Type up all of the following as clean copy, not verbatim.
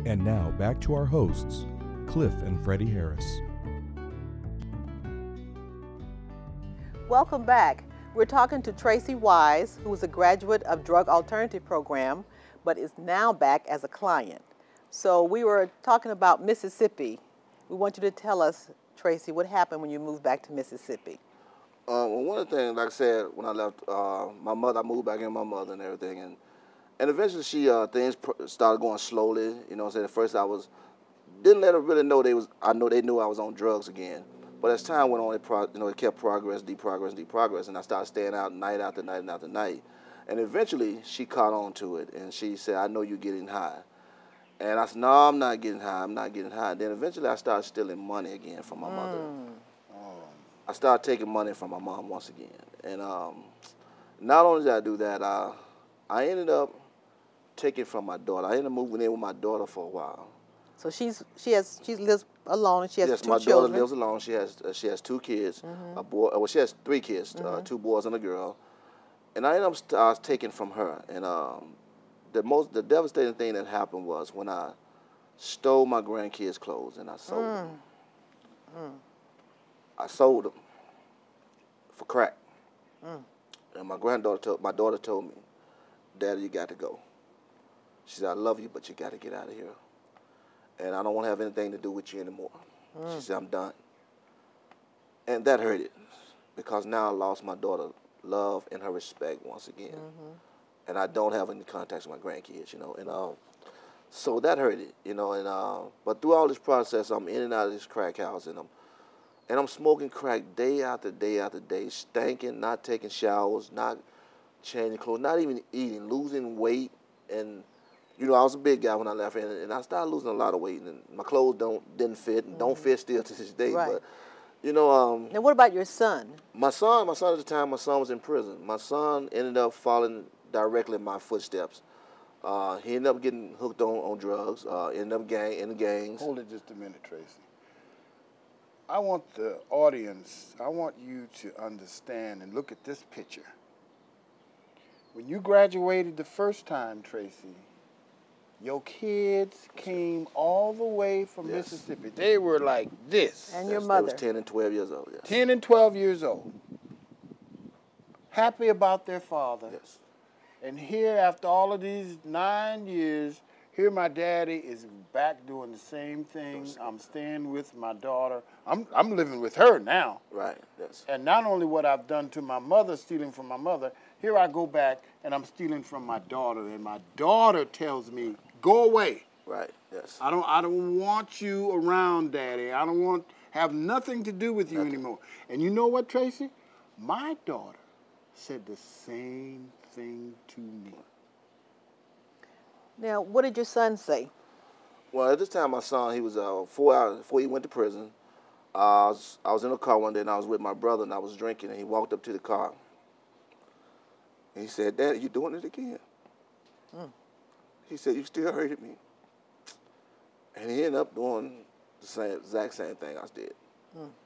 And now back to our hosts, Cliff and Freddie Harris. Welcome back. We're talking to Tracy Wise, who is a graduate of Drug Alternative Program, but is now back as a client. So we were talking about Mississippi. We want you to tell us, Tracy, what happened when you moved back to Mississippi? Well, one of the things, like I said, when I left my mother, I moved back in with my mother and everything, and eventually things started going slowly. You know what I'm saying? At first didn't let her really know I know they knew I was on drugs again. But as time went on, it kept progress, deprogress, and I started staying out night after night after night. And eventually, she caught on to it, and she said, "I know you're getting high." And I said, "No, I'm not getting high. I'm not getting high." Then eventually, I started stealing money again from my mother. I started taking money from my mom once again. And not only did I do that, I ended up taking from my daughter. I ended up moving in with my daughter for a while. So she lives alone and she has Yes, two my children. daughter lives alone. She has 2 kids, a boy. Well, she has 3 kids, 2 boys and a girl. And I ended up taking from her. And the devastating thing that happened was when I stole my grandkids' clothes and I sold them. I sold them for crack. And my daughter told me, "Daddy, you got to go." She said, "I love you, but you got to get out of here. And I don't want to have anything to do with you anymore." She said, "I'm done." And that hurt it because now I lost my daughter's love and her respect once again. And I don't have any contacts with my grandkids, you know. And so that hurt it, you know. And but through all this process, I'm in and out of this crack house, and I'm smoking crack day after day after day, stinking, not taking showers, not changing clothes, not even eating, losing weight. And you know, I was a big guy when I left, and I started losing a lot of weight, and my clothes didn't fit, and don't fit still to this day. Right. But you know, Now, what about your son? my son at the time, my son was in prison. My son ended up following directly in my footsteps. He ended up getting hooked on drugs. Ended up in the gangs. Hold it just a minute, Tracy. I want the audience, I want you to understand and look at this picture. When you graduated the first time, Tracy, your kids came all the way from Mississippi. They were like this. And your They mother? was 10 and 12 years old. Yes. 10 and 12 years old. Happy about their father. Yes. And here, after all of these 9 years, here my daddy is back doing the same thing. I'm staying with my daughter. I'm living with her now. Right. Yes. And not only what I've done to my mother, stealing from my mother, here I go back and I'm stealing from my daughter. And my daughter tells me, "Go away. Right. Yes. I don't want you around, Daddy. I don't want have nothing to do with you anymore." And you know what, Tracy? My daughter said the same thing to me. Now, what did your son say? Well, at this time, my son, he was 4 hours before he went to prison. I was in a car one day, and I was with my brother, and I was drinking, and he walked up to the car. And he said, "Daddy, you doing it again?" He said, "You still hurting me." And he ended up doing the exact same thing I did.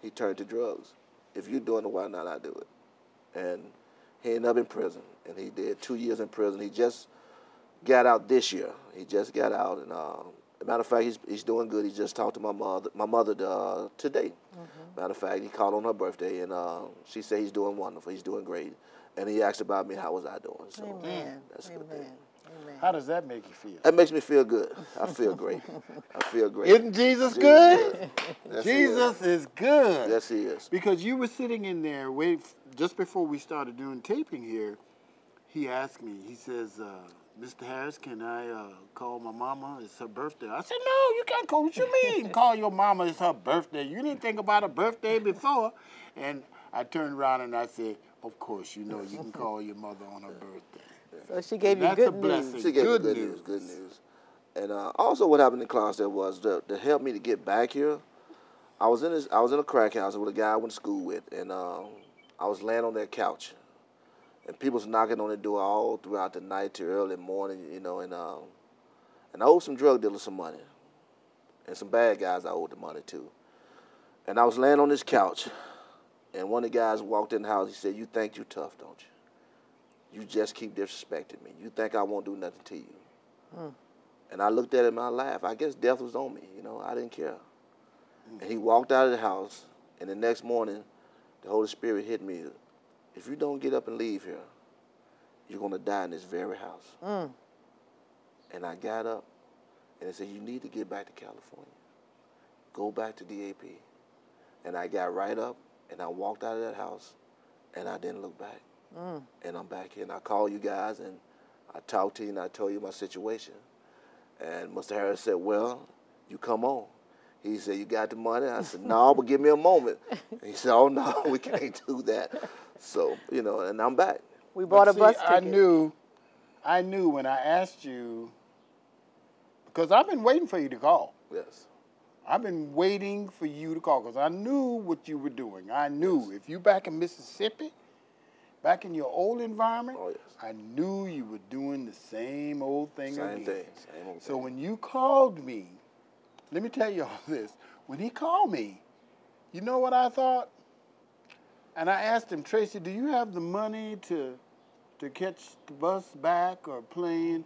He turned to drugs. If you're doing it, why not I do it? And he ended up in prison, and he did 2 years in prison. He just got out this year. He just got out, and as a matter of fact, he's doing good. He just talked to my mother today. Matter of fact, he called on her birthday, and she said he's doing wonderful. He's doing great. And he asked about me, how was I doing? So Amen. that's a good thing. Amen. How does that make you feel? That makes me feel good. I feel great. I feel great. Isn't Jesus good? Yes, he is. Jesus is good. Yes, he is. Because you were sitting in there, just before we started doing taping here, he asked me, he says, "Mr. Harris, can I call my mama? It's her birthday." I said, "No, you can't call. What you mean call your mama? It's her birthday. You didn't think about her birthday before." And I turned around and I said, "Of course, you know you can call your mother on her birthday." So she gave you That's good a blessing. news. She gave me Good good news. news. Good news. And also, what happened in class there was to help me to get back here. I was in a crack house with a guy I went to school with, and I was laying on that couch, and people was knocking on the door all throughout the night to early morning, you know, and I owed some drug dealers some money, and some bad guys I owed the money to, and I was laying on this couch, and one of the guys walked in the house. He said, "You think you tough, don't you? You just keep disrespecting me. You think I won't do nothing to you." And I looked at him and I laughed. I guess death was on me, you know. I didn't care. And he walked out of the house, and the next morning, the Holy Spirit hit me. If you don't get up and leave here, you're going to die in this very house. And I got up, and they said, you need to get back to California. Go back to DAP. And I got right up, and I walked out of that house, and I didn't look back. And I'm back here, and I called you guys, and I talked to you, and I told you my situation. And Mr. Harris said, well, you come on. He said, you got the money? I said, no, but give me a moment. And he said, oh, no, we can't do that. So, you know, and I'm back. We bought a bus ticket. I knew when I asked you, because I've been waiting for you to call. Yes. I've been waiting for you to call because I knew what you were doing. I knew if you back in Mississippi, back in your old environment, I knew you were doing the same old thing again. Same old thing. So when you called me, let me tell you all this. When he called me, you know what I thought? And I asked him, Tracy, do you have the money to catch the bus back or plane?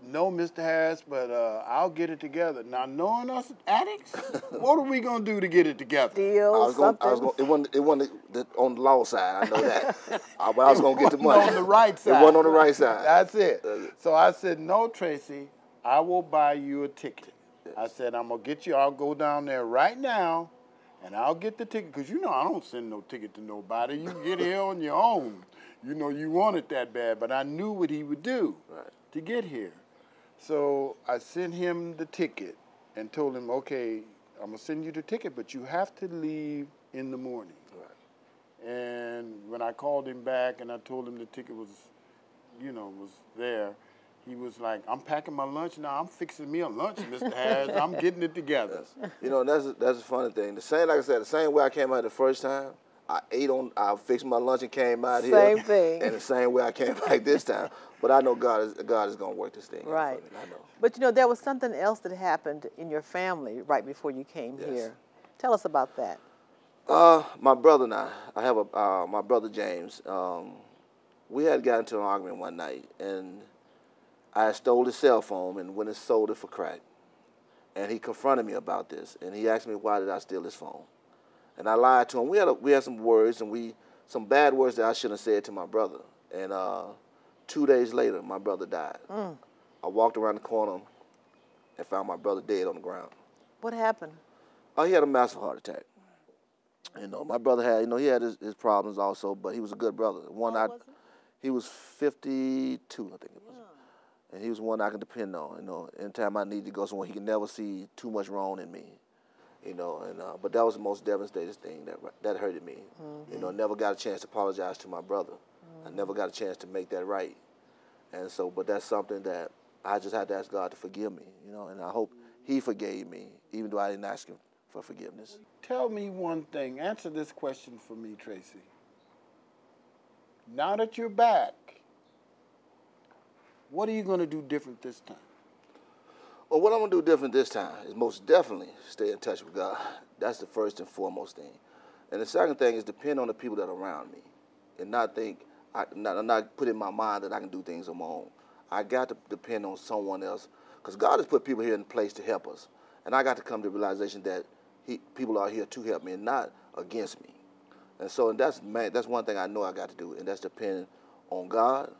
No, Mr. Harris, but I'll get it together. Now, knowing us addicts, what are we going to do to get it together? Deal, something. It wasn't on the law side, I know that. But I was going to get the money. On the right side. It wasn't on the right side. That's it. So I said, no, Tracy, I will buy you a ticket. Yes. I said, I'm going to get you, I'll go down there right now, and I'll get the ticket. Because, you know, I don't send no ticket to nobody. You get here on your own. You know, you want it that bad. But I knew what he would do to get here. So I sent him the ticket and told him, okay, I'm going to send you the ticket, but you have to leave in the morning. Right. And when I called him back and I told him the ticket was, you know, was there, he was like, I'm packing my lunch now. I'm fixing me a lunch, Mr. Harris. I'm getting it together. Yes. You know, that's a funny thing. The same, like I said, the same way I came out the first time, I fixed my lunch and came out here. Same thing. And the same way I came back this time. But I know God is going to work this thing right. out for me. I know. But, you know, there was something else that happened in your family right before you came here. Tell us about that. My brother and I have my brother James. We had gotten into an argument one night, and I stole his cell phone and went and sold it for crack. And he confronted me about this, and he asked me why did I steal his phone. And I lied to him. We had some words, and some bad words that I shouldn't have said to my brother. And 2 days later, my brother died. I walked around the corner and found my brother dead on the ground. What happened? He had a massive heart attack. You know, my brother had, he had his problems also, but he was a good brother. He was 52, I think it was. And he was one I could depend on. You know, anytime I needed to go somewhere, he could never see too much wrong in me. You know, and but that was the most devastating thing that hurted me. You know, never got a chance to apologize to my brother. I never got a chance to make that right. And so, but that's something that I just had to ask God to forgive me. You know, and I hope He forgave me, even though I didn't ask Him for forgiveness. Tell me one thing. Answer this question for me, Tracy. Now that you're back, what are you going to do different this time? Well, what I'm going to do different this time is most definitely stay in touch with God. That's the first and foremost thing. And the second thing is depend on the people that are around me and not think, not put in my mind that I can do things on my own. I got to depend on someone else because God has put people here in place to help us. And I got to come to the realization that people are here to help me and not against me. And so that's one thing I know I got to do, and that's depend on God,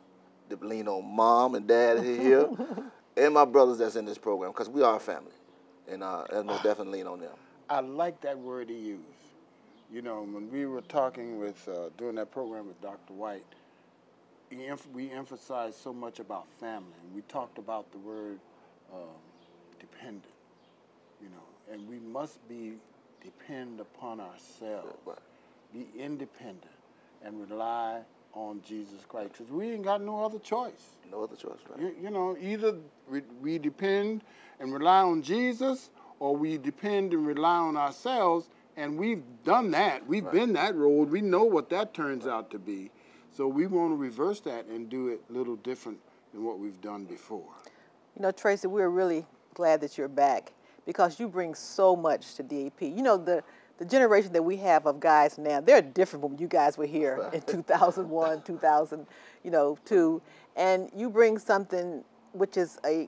to lean on Mom and Dad here, and my brothers that's in this program, because we are a family, and most definitely lean on them. I like that word he used. You know, when we were talking doing that program with Dr. White, we emphasized so much about family, and we talked about the word dependent, you know, and we must depend upon ourselves, be independent, and rely on Jesus Christ, because we ain't got no other choice. No other choice, right? You know, either we depend and rely on Jesus, or we depend and rely on ourselves, and we've done that. We've been that road. We know what that turns out to be. So we want to reverse that and do it a little different than what we've done before. You know, Tracy, we're really glad that you're back because you bring so much to DAP. You know, the generation that we have of guys now, they're different when you guys were here in 2001, 2002, and you bring something which is a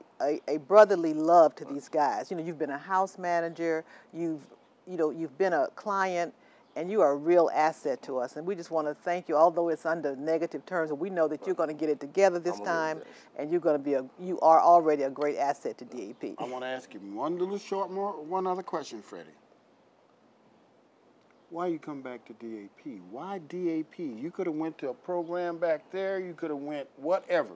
brotherly love to these guys. You know, you've been a house manager, you've been a client, and you are a real asset to us. And we just want to thank you, although it's under negative terms, and we know that you're going to get it together this time, and you are already a great asset to DAP. I want to ask you one other question, Freddie. Why you come back to DAP? Why DAP? You could have went to a program back there. You could have went whatever.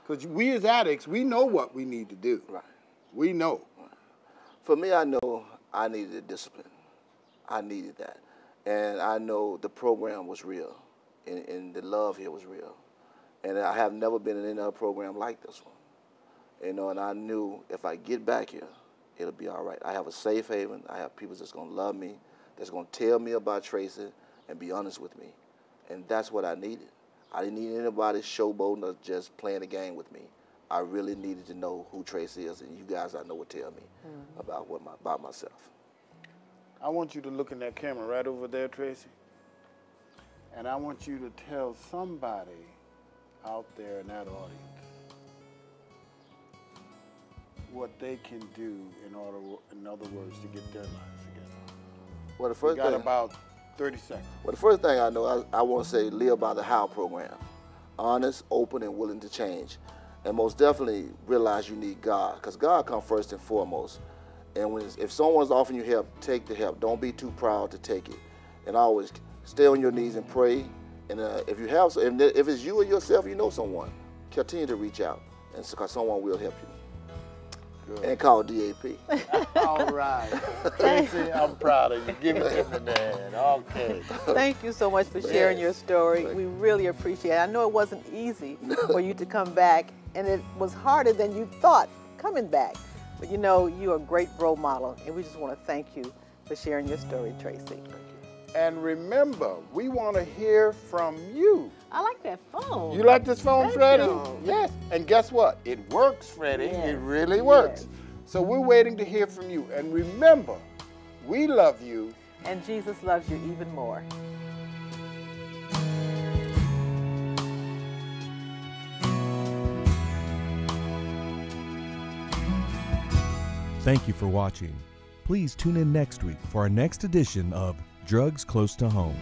Because we as addicts, we know what we need to do. Right. We know. For me, I know I needed discipline. I needed that. And I know the program was real. And the love here was real. And I have never been in another program like this one. You know, and I knew if I get back here, it'll be all right. I have a safe haven. I have people that's going to love me, that's going to tell me about Tracy and be honest with me. And that's what I needed. I didn't need anybody showboating or just playing a game with me. I really needed to know who Tracy is, and you guys I know will tell me about myself. I want you to look in that camera right over there, Tracy. And I want you to tell somebody out there in that audience what they can do in other words, to get their lives together. Well, the first we got thing, about 30 seconds. Well, the first thing I know, I want to say live by the HOW program. Honest, open, and willing to change. And most definitely realize you need God, because God comes first and foremost. And if someone's offering you help, take the help. Don't be too proud to take it. And always stay on your knees and pray. And if it's you or yourself, you know someone, continue to reach out, and because someone will help you. Good. And call DAP. All right. Tracy, I'm proud of you. Give it to me, man. Okay. Thank you so much for sharing your story. We really appreciate it. I know it wasn't easy for you to come back, and it was harder than you thought coming back. But you know, you're a great role model, and we just want to thank you for sharing your story, Tracy. And remember, we want to hear from you. I like that phone. You like this phone, Thank Freddie? you. Yes. And guess what? It works, Freddie. Yes. It really works. Yes. So we're waiting to hear from you. And remember, we love you. And Jesus loves you even more. Thank you for watching. Please tune in next week for our next edition of Drugs Close to Home.